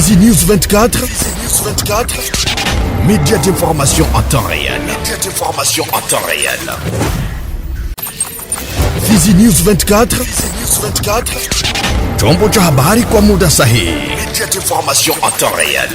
Fizi News 24. Fizi News 24. Média d'information en temps réel. Média d'information en temps réel. Fizi News 24. Fizi News 24. Chombo cha habari kwa muda sahihi. Média d'information en temps réel.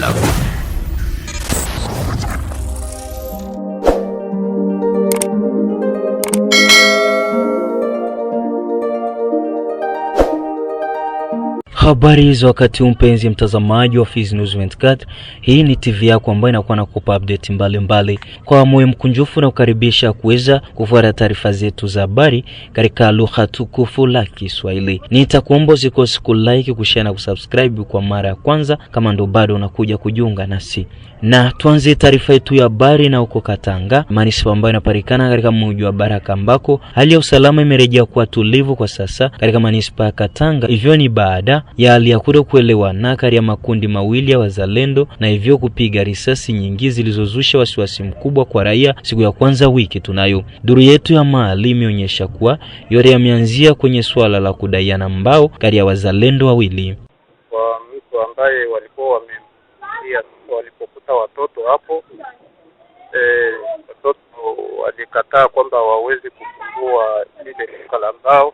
Habari hizo wakati mpenzi mtazamaji wa Fizi News 24. Hii ni TV yako ambayo inakuwa na kupa update mbalimbali. Kwa moyo mkunjufu na kukaribisha kuweza kufuata taarifa zetu za habari katika lugha tukufu la Kiswahili. Nitakuomba usikose kulike, kushare na kusubscribe kwa mara ya kwanza kama ndo bado unakuja kujiunga nasi. Na tuanze taarifa yetu ya habari na huko Katanga, manispa ambayo inapatikana katika mji wa Baraka ambako hali ya usalama imerejea kuwa tulivu kwa sasa katika manispa ya Katanga. Hivyo ni baada ya hali ya kutokuelewana kati ya makundi mawili ya wazalendo na hivyo kupiga risasi nyingi zilizozusha wasiwasi mkubwa kwa raia siku ya kwanza wiki tunayo. Duru yetu ya mahali imeonyesha kuwa yote yameanzia kwenye swala la kudaiana mbao kati ya wazalendo wawili. Kwa mtu ambaye walikuwa walipokuta watoto hapo, watoto walikataa kwamba hawawezi kufungua ile duka la mbao.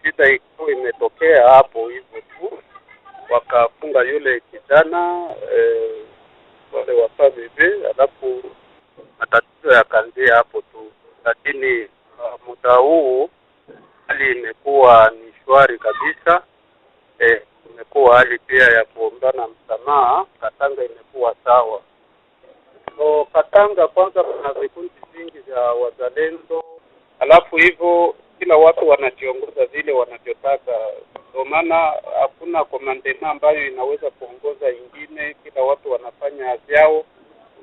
Shida iko imetokea hapo hivyo tu, wakafunga yule kijana wale wafabibi, alafu matatizo yakaanzia hapo tu. Lakini muda huu hali imekuwa ni shwari kabisa. Imekuwa hali pia ya kuombana msamaha. Katanga imekuwa sawa. Katanga kwanza kuna vikundi vingi vya wazalendo, alafu hivyo kila watu wanajiongoza vile wanavyotaka. Kwa maana hakuna komandema ambayo inaweza kuongoza ingine, kila watu wanafanya vyao.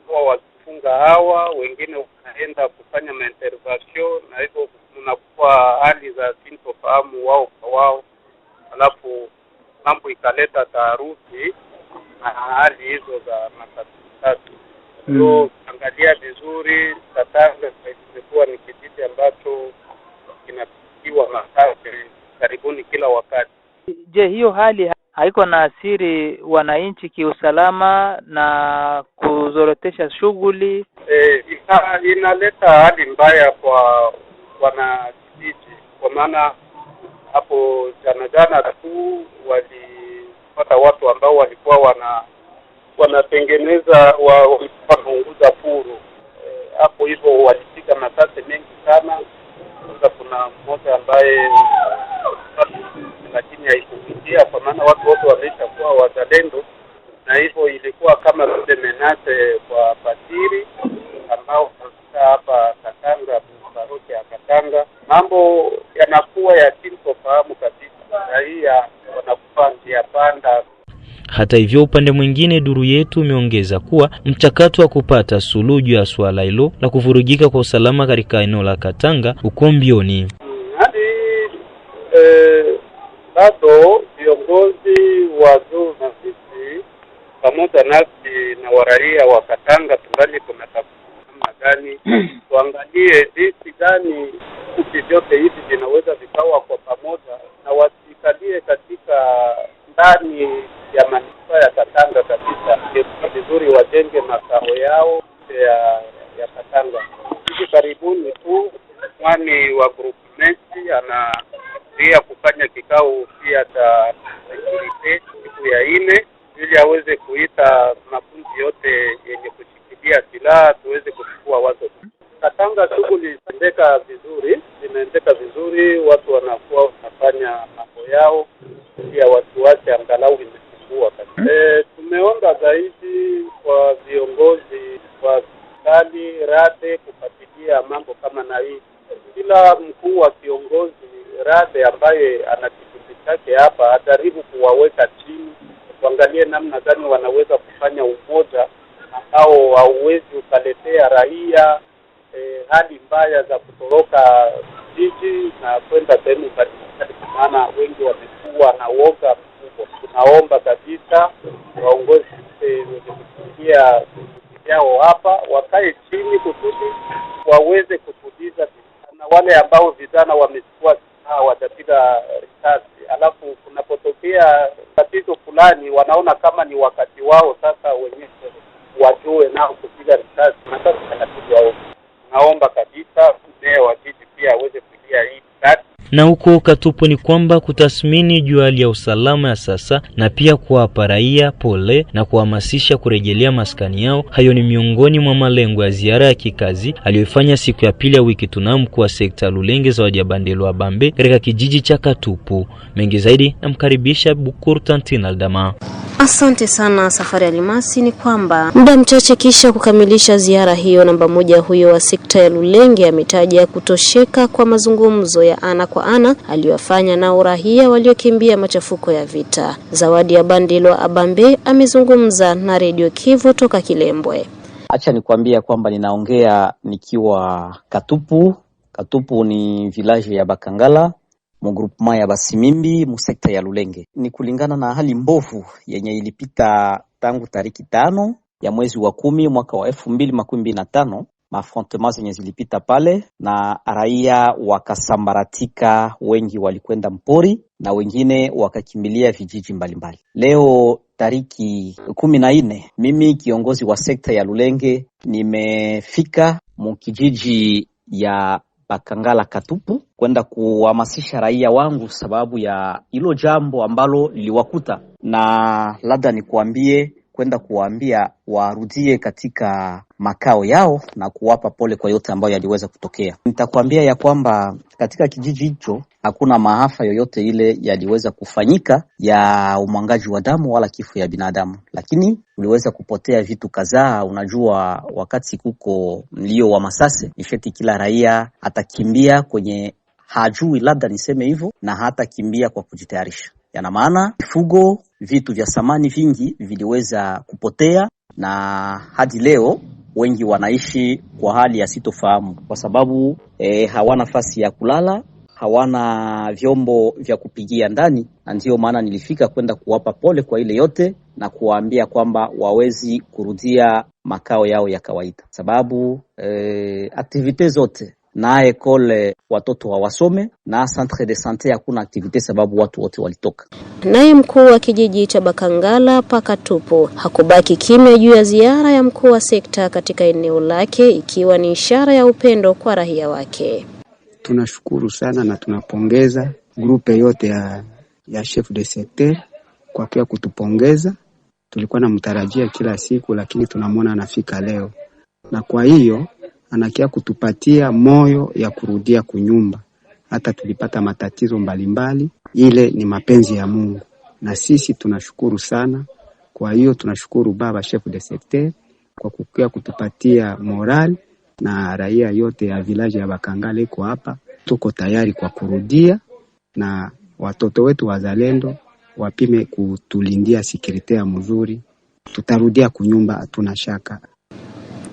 Kwa wakifunga hawa, wengine wanaenda kufanya intervention, na hivyo mnakuwa hali za sintofahamu wao kwa wao. Alafu mambo ikaleta taharuki na hali hizo za matatu. So angalia vizuri, Katanga imekuwa ni kijiji ambacho kinapigiwa makate karibuni kila wakati. Je, hiyo hali haiko na asiri wananchi kiusalama na kuzorotesha shughuli? Inaleta hali mbaya kwa wanakijiji, kwa maana hapo jana tu walipata watu ambao walikuwa wanatengeneza wanaunguza puru hapo, hivyo walipiga masasi mengi sana. Sasa kuna mmoja ambaye lakini haikufikia, kwa maana watu wote wameshakuwa wazalendo, na hivyo ilikuwa kama vile menase kwa Patiri ambao hapa Katanga, parokia ya Katanga. Mambo yanakuwa ya sintofahamu kabisa, raia wanakuwa njia panda. Hata hivyo upande mwingine, duru yetu imeongeza kuwa mchakato wa kupata suluhu ya swala hilo la kuvurugika kwa usalama katika eneo la Katanga uko mbioni. Bado viongozi wa juu na sisi pamoja nasi na waraia wa Katanga tungali tunatafuta namna gani tuangalie jinsi gani vitu vyote hivi vinaweza vikawa kwa pamoja na wasikalie katika ndani ya manispaa ya Katanga kabisa. Ni vizuri wajenge makao yao ya Katanga. Hivi karibuni tu mwani wa groupmenti anaria kufanya kikao pia cha security siku ya 4 ili aweze kuita makundi yote yenye kushikilia silaha tuweze kuchukua wazo. Katanga shughuli zinaendeka vizuri, watu wanakuwa wanafanya mambo yao pia watu wache angalau imefungua kabisa. Tumeomba zaidi kwa viongozi wa serikali rade kufuatilia mambo kama na hii. Kila mkuu wa kiongozi rade ambaye ana kikundi chake hapa ajaribu kuwaweka chini, kuangalia namna gani wanaweza kufanya umoja ambao hauwezi ukaletea raia hali mbaya za kutoroka jiji na kwenda sehemu mbalimbali, maana wengi wamekuwa na uoga mkubwa. Tunaomba kabisa waongozi wenye kusikia yao hapa wakae chini kusudi waweze kutuliza na wale ambao vijana wamechukua watapiga risasi, alafu kunapotokea kuangalia tatizo fulani, wanaona kama ni wakati wao sasa wenyewe wajue nao kupiga risasi, na sasa tatizo wao. Naomba kabisa mzee wa jiji pia aweze kulia hii kati. Na huko Katupu ni kwamba kutathmini juu hali ya usalama ya sasa na pia kuwapa raia pole na kuhamasisha kurejelea maskani yao. Hayo ni miongoni mwa malengo ya ziara ya kikazi aliyofanya siku ya pili ya wiki tunao mkuu wa sekta Lulenge Zawadi ya Bandelo Abambe katika kijiji cha Katupu. Mengi zaidi namkaribisha Bukuru Tantina Aldama. Asante sana Safari Alimasi. Ni kwamba muda mchache kisha kukamilisha ziara hiyo, namba moja huyo wa sekta ya Lulenge ametaja kutosheka kwa mazungumzo ya ana kwa ana aliyofanya na raia waliokimbia machafuko ya vita. Zawadi ya Bandelo Abambe amezungumza na Radio Kivu toka Kilembwe. Acha nikwambia kwamba ninaongea nikiwa Katupu. Katupu ni village ya Bakangala, mu groupement ya Basimimbi, mu sekta ya Lulenge. Ni kulingana na hali mbovu yenye ilipita tangu tariki 5 ya mwezi wa 10 mwaka wa 2025, affrontements zenye zilipita pale na raia wakasambaratika, wengi walikwenda mpori na wengine wakakimbilia vijiji mbalimbali. Leo tariki 14, mimi kiongozi wa sekta ya Lulenge nimefika mu kijiji ya Bakangala Katupu kwenda kuhamasisha raia wangu sababu ya hilo jambo ambalo liliwakuta, na labda nikuambie kwenda kuwaambia warudie katika makao yao na kuwapa pole kwa yote ambayo yaliweza kutokea. Nitakwambia ya kwamba katika kijiji hicho hakuna maafa yoyote ile yaliweza kufanyika ya umwangaji wa damu wala kifo ya binadamu, lakini uliweza kupotea vitu kadhaa. Unajua, wakati kuko mlio wa masase, nisheti kila raia atakimbia kwenye hajui, labda niseme hivyo, na hata kimbia kwa kujitayarisha. Yana maana mifugo, vitu vya samani vingi viliweza kupotea, na hadi leo wengi wanaishi kwa hali ya sitofahamu kwa sababu hawana nafasi ya kulala, hawana vyombo vya kupigia ndani, na ndio maana nilifika kwenda kuwapa pole kwa ile yote na kuwaambia kwamba wawezi kurudia makao yao ya kawaida, sababu aktivite zote na ekole watoto wasome, na centre de santé hakuna aktivite sababu watu wote walitoka. Naye mkuu wa kijiji cha Bakangala Pakatupu hakubaki kimya juu ya ziara ya mkuu wa sekta katika eneo lake, ikiwa ni ishara ya upendo kwa raia wake. Tunashukuru sana na tunapongeza grupe yote ya chef de secteur kwa pia kutupongeza. Tulikuwa namtarajia kila siku, lakini tunamwona anafika leo, na kwa hiyo anakia kutupatia moyo ya kurudia kunyumba. Hata tulipata matatizo mbalimbali, ile ni mapenzi ya Mungu na sisi tunashukuru sana. Kwa hiyo tunashukuru baba chef de secteur kwa kukia kutupatia moral, na raia yote ya village ya Bakangala iko hapa, tuko tayari kwa kurudia, na watoto wetu wazalendo wapime kutulindia sekretari mzuri, tutarudia kunyumba, hatuna shaka.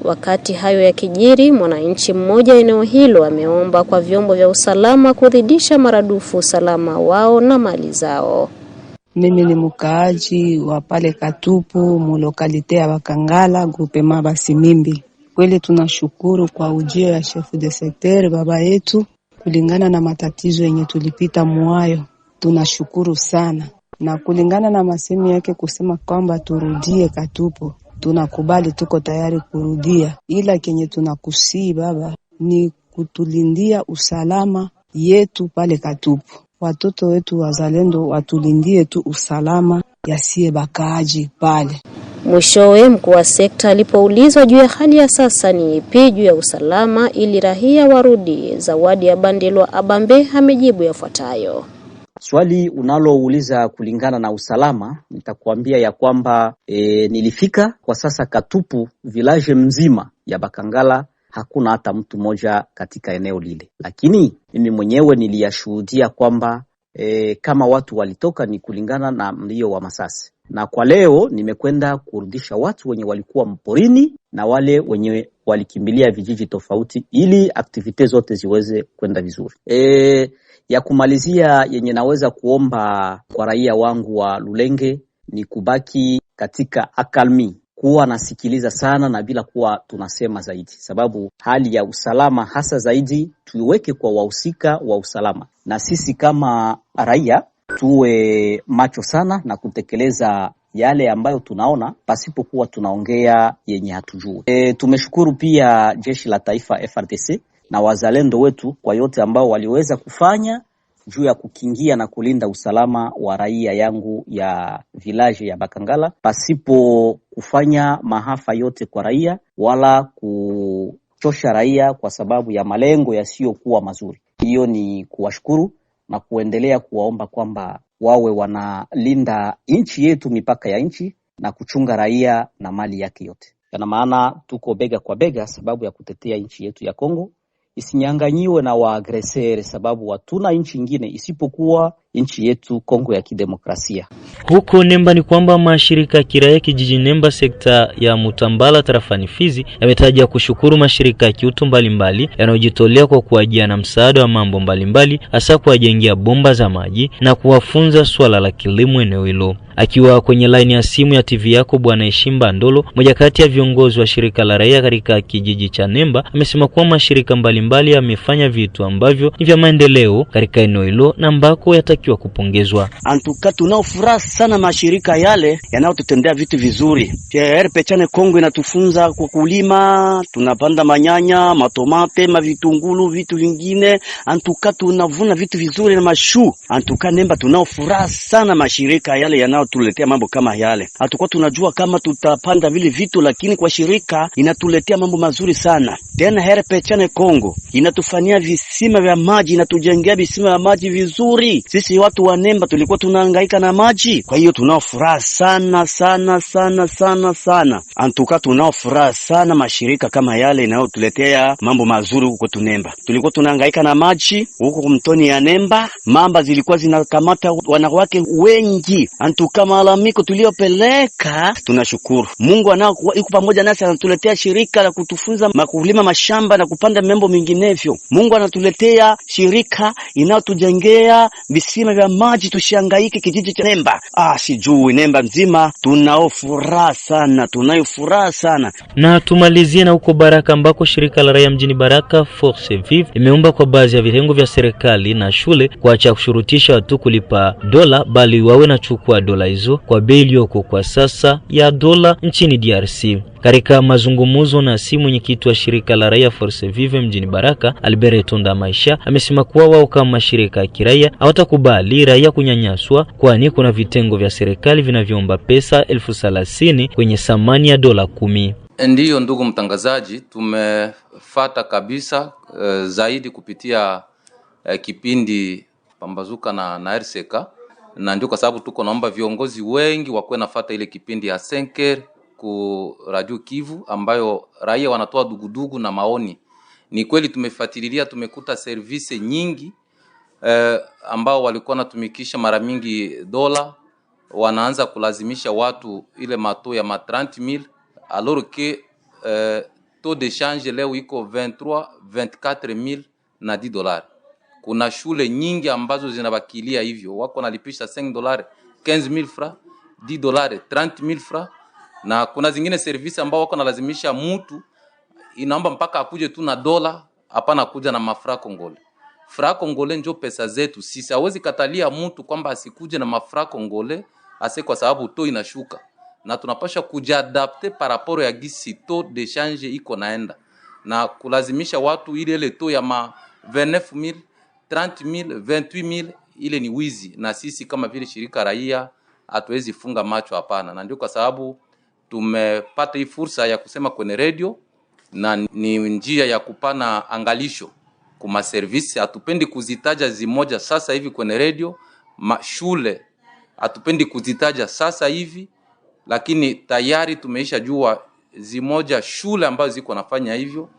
Wakati hayo ya kijiri, mwananchi mmoja eneo hilo ameomba kwa vyombo vya usalama kuzidisha maradufu usalama wao na mali zao. Mimi ni mkaaji wa pale Katupu, mulokalite ya Bakangala, groupement Basimimbi. Kweli tunashukuru kwa ujio ya chef de secteur baba yetu, kulingana na matatizo yenye tulipita mwayo. Tunashukuru sana, na kulingana na masemi yake kusema kwamba turudie Katupu, tunakubali, tuko tayari kurudia, ila kenye tunakusii baba ni kutulindia usalama yetu pale Katupu. Watoto wetu wazalendo watulindie tu usalama, yasiye bakaaji pale. Mwishowe mkuu wa sekta alipoulizwa juu ya hali ya sasa ni ipi juu ya usalama ili raia warudi, Zawadi ya Bandelo Abambe amejibu yafuatayo. Swali unalouliza kulingana na usalama, nitakwambia ya kwamba nilifika kwa sasa Katupu village mzima ya Bakangala hakuna hata mtu moja katika eneo lile, lakini mimi mwenyewe niliyashuhudia kwamba kama watu walitoka ni kulingana na mlio wa masasi, na kwa leo nimekwenda kurudisha watu wenye walikuwa mporini na wale wenye walikimbilia vijiji tofauti ili aktivite zote ziweze kwenda vizuri. Ya kumalizia yenye naweza kuomba kwa raia wangu wa Lulenge ni kubaki katika akalmi, kuwa nasikiliza sana na bila kuwa tunasema zaidi, sababu hali ya usalama hasa zaidi tuiweke kwa wahusika wa usalama, na sisi kama raia tuwe macho sana na kutekeleza yale ambayo tunaona pasipokuwa tunaongea yenye hatujui. Tumeshukuru pia jeshi la taifa FARDC na wazalendo wetu kwa yote ambao waliweza kufanya juu ya kukingia na kulinda usalama wa raia yangu ya village ya Bakangala pasipo kufanya mahafa yote kwa raia wala kuchosha raia kwa sababu ya malengo yasiyokuwa mazuri. Hiyo ni kuwashukuru na kuendelea kuwaomba kwamba wawe wanalinda nchi yetu, mipaka ya nchi, na kuchunga raia na mali yake yote. Yana maana tuko bega kwa bega sababu ya kutetea nchi yetu ya Kongo isinyang'anyiwe na waagresere, sababu hatuna nchi nyingine isipokuwa nchi yetu Kongo ya Kidemokrasia. Huko Nemba ni kwamba mashirika ya kiraia kijiji Nemba sekta ya Mutambala tarafani Fizi yametaja kushukuru mashirika ya kiutu mbalimbali yanayojitolea kwa kuajia na msaada wa mambo mbalimbali, hasa kuwajengea bomba za maji na kuwafunza swala la kilimo eneo hilo. Akiwa kwenye line ya simu ya TV yako, Bwana Ishimba Ndolo, mmoja kati ya viongozi wa shirika la raia katika kijiji cha Nemba, amesema kuwa mashirika mbalimbali yamefanya vitu ambavyo ni vya maendeleo katika eneo hilo na ambako yatakiwa kupongezwa. Antuka tunao furaha sana mashirika yale yanayotutendea vitu vizuri. RPCN Kongo inatufunza kwa kulima, tunapanda manyanya, matomate, mavitungulu, vitu vingine. Antuka tunavuna vitu vizuri na mashu. Antuka Nemba tunao furaha sana mashirika yale yanayotuletea mambo kama yale. Hatukuwa tunajua kama tutapanda vile vitu, lakini kwa shirika inatuletea mambo mazuri sana. Tena RPCN Kongo inatufanyia visima vya maji, inatujengea visima vya maji vizuri. Sisi watu wa Nemba tulikuwa tunahangaika na maji. Kwa hiyo tunao furaha sana sana sana sana sana. Antuka tunao furaha sana mashirika kama yale inayotuletea mambo mazuri huko Nemba. Tulikuwa tunahangaika na maji huko mtoni ya Nemba, mamba zilikuwa zinakamata wanawake wengi. Antuka malalamiko tuliopeleka, tunashukuru Mungu yuko pamoja nasi, anatuletea shirika la kutufunza makulima mashamba na kupanda mambo menginevyo. Mungu anatuletea shirika inayotujengea visima vya maji, tushangaike kijiji cha Nemba. Sijui Nemba nzima tunao furaha sana, tunayo furaha sana. Na tumalizie na huko Baraka ambako shirika la raia mjini Baraka Force Vive imeomba kwa baadhi ya vitengo vya serikali na shule kuacha kushurutisha watu kulipa dola, bali wawe na chukua dola hizo kwa bei iliyoko kwa sasa ya dola nchini DRC. Katika mazungumzo na simu, mwenyekiti wa shirika la raia Force Vive mjini Baraka Albert Tonda Maisha amesema kuwa wao kama shirika ya kiraia hawatakubali raia kunyanyaswa, kwani kuna vitengo vya serikali vinavyoomba pesa 30,000 kwenye thamani ya dola 10. Ndiyo ndugu mtangazaji, tumefata kabisa zaidi kupitia kipindi Pambazuka na RCK, na ndio kwa sababu tuko naomba viongozi wengi wakuwe nafuata ile kipindi ya Senker ku Radio Kivu ambayo raia wanatoa dugudugu na maoni. Ni kweli tumefuatilia, tumekuta service nyingi ambao walikuwa natumikisha mara mingi dola, wanaanza kulazimisha watu ile mato ya 30,000 alors que taux de change leo iko 23-24,000 na $10. Kuna shule nyingi ambazo zinabakilia hivyo, wako nalipisha $5, 15,000 francs, $10, 30,000 francs, na kuna zingine service ambao wako nalazimisha mtu inaomba mpaka akuje tu na dola, hapana kuja na mafra Kongole. Fra Kongole ndio pesa zetu. Sisi hawezi katalia mtu kwamba asikuje na mafra Kongole ase kwa sababu to inashuka. Na tunapasha kujiadapte par rapport ya gisi to de change iko naenda. Na kulazimisha watu ile to ya 29,000, 30,000, 28,000 ile ni wizi, na sisi kama vile shirika raia hatuwezi funga macho, hapana. Na ndio kwa sababu tumepata hii fursa ya kusema kwenye radio, na ni njia ya kupana angalisho kuma service. Hatupendi kuzitaja zimoja sasa hivi kwenye radio, shule hatupendi kuzitaja sasa hivi, lakini tayari tumeisha jua zimoja shule ambazo ziko nafanya hivyo,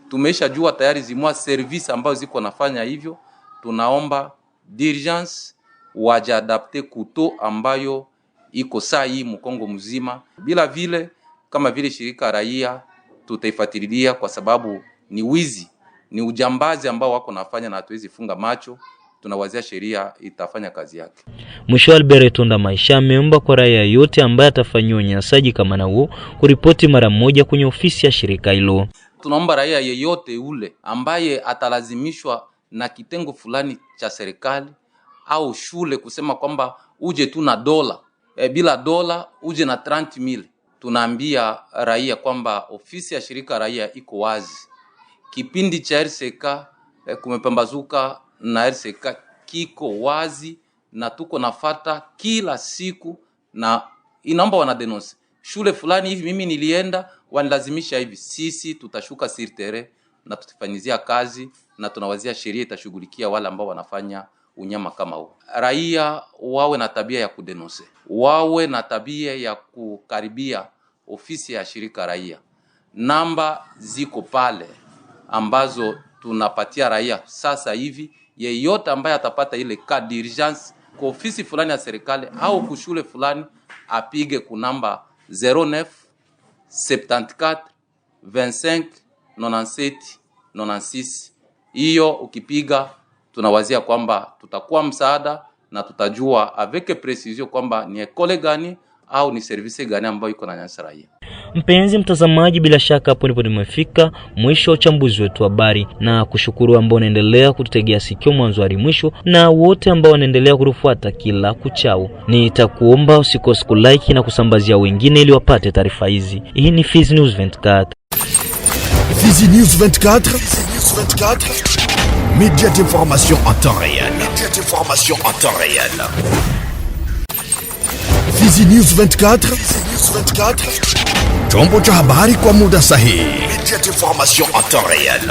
tumeisha jua tayari zimoja service ambazo ziko nafanya hivyo. Tunaomba d'urgence wajiadapte kuto ambayo iko saa hii mkongo mzima. Bila vile kama vile shirika raia tutaifuatilia, kwa sababu ni wizi, ni ujambazi ambao wako nafanya, na hatuwezi funga macho. Tunawazia sheria itafanya kazi yake. Mwisho, Albert Tonda Maisha ameomba kwa raia yote ambaye atafanywa unyanyasaji kama na huo kuripoti mara moja kwenye ofisi ya shirika hilo. Tunaomba raia yeyote ule ambaye atalazimishwa na kitengo fulani cha serikali au shule kusema kwamba uje tu na dola, bila dola uje na 30,000. Tunaambia raia kwamba ofisi ya shirika raia iko wazi. Kipindi cha RCK kumepambazuka na RCK kiko wazi na tuko nafata kila siku, na inaomba wanadenonse shule fulani hivi mimi nilienda wanilazimisha hivi. Sisi tutashuka sur terrain na tutafanyizia kazi na tunawazia sheria itashughulikia wale ambao wanafanya unyama kama huo. Raia wawe na tabia ya kudenonse, wawe na tabia ya kukaribia ofisi ya shirika raia. Namba ziko pale ambazo tunapatia raia sasa hivi. Yeyote ambaye atapata ile cas d'urgence kwa ofisi fulani ya serikali au kushule fulani apige kunamba 09 74 25 97 96. Hiyo ukipiga tunawazia kwamba tutakuwa msaada na tutajua avec precision kwamba ni ekole gani au ni service gani ambayo iko na nyanyasa raia. Mpenzi mtazamaji, bila shaka hapo ndipo nimefika mwisho wa uchambuzi wetu wa habari, na kushukuru ambao wanaendelea kututegea sikio mwanzo hadi mwisho na wote ambao wanaendelea kutufuata kila kuchao. Nitakuomba usikose kulike na kusambazia wengine ili wapate taarifa hizi. Hii ni Fizi News 24. Fizi News 24. Média d'information en temps réel. Fizi News 24. Chombo cha habari kwa muda sahihi. Média d'information en temps réel.